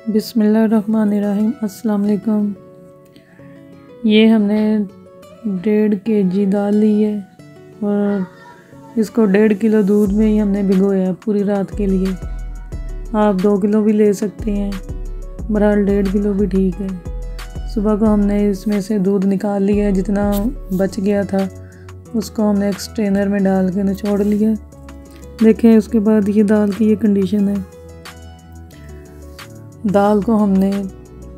बिस्मिल्लाहिर्रहमानिर्रहीम। अस्सलाम वालेकुम। ये हमने 1.5 kg दाल ली है और इसको 1.5 किलो दूध में ही हमने भिगोया पूरी रात के लिए। आप 2 किलो भी ले सकते हैं, बहरहाल 1.5 किलो भी ठीक है। सुबह को हमने इसमें से दूध निकाल लिया, जितना बच गया था उसको हमने एक स्ट्रेनर में डाल के निचोड़ लिया। देखें उसके बाद ये दाल की ये कंडीशन है। दाल को हमने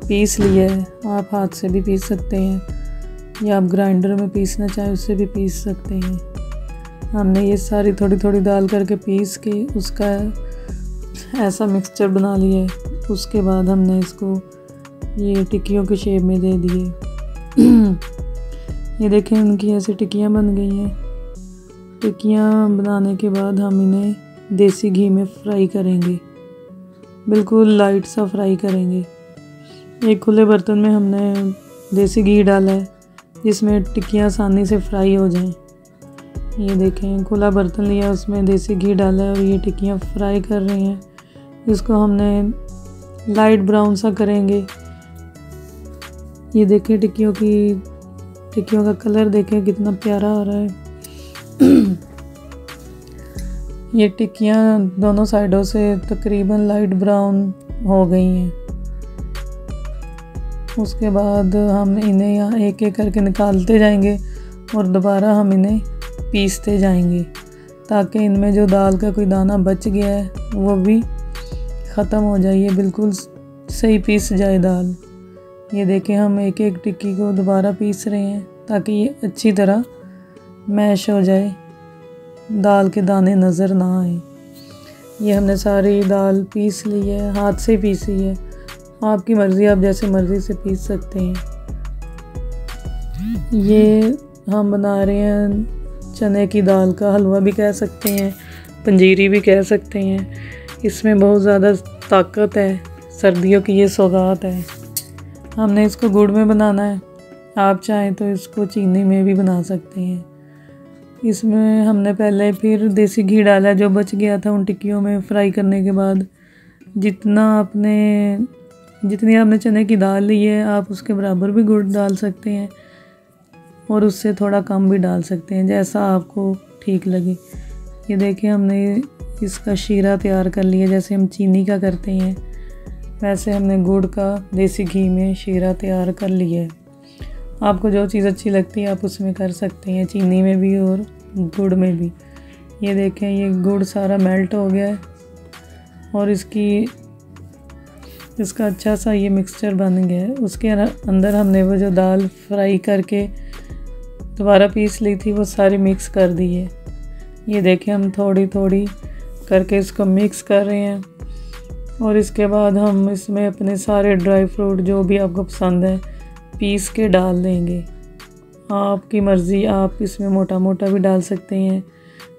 पीस लिया है, आप हाथ से भी पीस सकते हैं या आप ग्राइंडर में पीसना चाहें उससे भी पीस सकते हैं। हमने ये सारी थोड़ी थोड़ी दाल करके पीस के उसका ऐसा मिक्सचर बना लिया है। उसके बाद हमने इसको ये टिक्कियों के शेप में दे दिए। ये देखें उनकी ऐसी टिक्कियाँ बन गई हैं। टिक्कियाँ बनाने के बाद हम इन्हें देसी घी में फ्राई करेंगे, बिल्कुल लाइट सा फ्राई करेंगे। एक खुले बर्तन में हमने देसी घी डाला है जिसमें टिक्कियाँ आसानी से फ्राई हो जाएं। ये देखें खुला बर्तन लिया, उसमें देसी घी डाला है और ये टिक्कियाँ फ्राई कर रही हैं। इसको हमने लाइट ब्राउन सा करेंगे। ये देखें टिक्कियों का कलर देखें कितना प्यारा आ रहा है। ये टिक्कियाँ दोनों साइडों से तकरीबन लाइट ब्राउन हो गई हैं। उसके बाद हम इन्हें यहाँ एक एक करके निकालते जाएंगे और दोबारा हम इन्हें पीसते जाएंगे ताकि इनमें जो दाल का कोई दाना बच गया है वो भी ख़त्म हो जाए, ये बिल्कुल सही पीस जाए दाल। ये देखें हम एक एक टिक्की को दोबारा पीस रहे हैं ताकि ये अच्छी तरह मैश हो जाए, दाल के दाने नज़र ना आए। ये हमने सारी दाल पीस ली है, हाथ से पीसी है। आपकी मर्ज़ी, आप जैसे मर्ज़ी से पीस सकते हैं। ये हम बना रहे हैं चने की दाल का हलवा भी कह सकते हैं, पंजीरी भी कह सकते हैं। इसमें बहुत ज़्यादा ताकत है, सर्दियों की ये सौगात है। हमने इसको गुड़ में बनाना है, आप चाहें तो इसको चीनी में भी बना सकते हैं। इसमें हमने पहले फिर देसी घी डाला जो बच गया था उन टिक्कियों में फ्राई करने के बाद। जितनी आपने चने की दाल ली है आप उसके बराबर भी गुड़ डाल सकते हैं और उससे थोड़ा कम भी डाल सकते हैं, जैसा आपको ठीक लगे। ये देखिए हमने इसका शीरा तैयार कर लिया, जैसे हम चीनी का करते हैं वैसे हमने गुड़ का देसी घी में शीरा तैयार कर लिया है। आपको जो चीज़ अच्छी लगती है आप उसमें कर सकते हैं, चीनी में भी और गुड़ में भी। ये देखें ये गुड़ सारा मेल्ट हो गया है और इसका अच्छा सा ये मिक्सचर बन गया है। उसके अंदर हमने वो जो दाल फ्राई करके दोबारा पीस ली थी वो सारी मिक्स कर दी है। ये देखें हम थोड़ी थोड़ी करके इसको मिक्स कर रहे हैं और इसके बाद हम इसमें अपने सारे ड्राई फ्रूट जो भी आपको पसंद है पीस के डाल देंगे। आपकी मर्ज़ी, आप इसमें मोटा मोटा भी डाल सकते हैं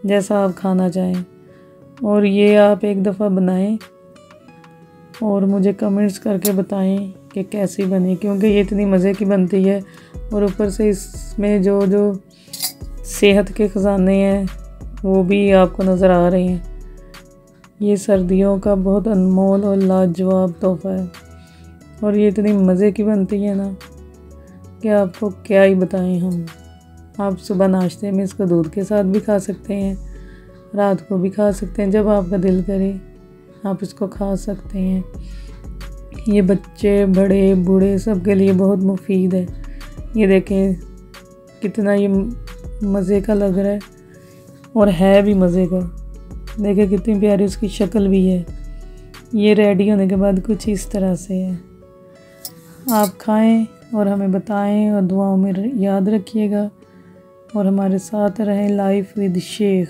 जैसा आप खाना चाहें। और ये आप एक दफ़ा बनाएं और मुझे कमेंट्स करके बताएं कि कैसी बनी, क्योंकि ये इतनी मज़े की बनती है और ऊपर से इसमें जो सेहत के ख़जाने हैं वो भी आपको नज़र आ रहे हैं। ये सर्दियों का बहुत अनमोल और लाजवाब तोहफ़ा है और ये इतनी मज़े की बनती है ना कि आपको क्या ही बताएं हम। आप सुबह नाश्ते में इसको दूध के साथ भी खा सकते हैं, रात को भी खा सकते हैं, जब आपका दिल करे आप इसको खा सकते हैं। ये बच्चे बड़े बूढ़े सब के लिए बहुत मुफीद है। ये देखें कितना ये मज़े का लग रहा है और है भी मज़े का। देखें कितनी प्यारी उसकी शक्ल भी है। ये रेडी होने के बाद कुछ इस तरह से है। आप खाएं और हमें बताएं और दुआओं में याद रखिएगा और हमारे साथ रहें। Life with Sheikh.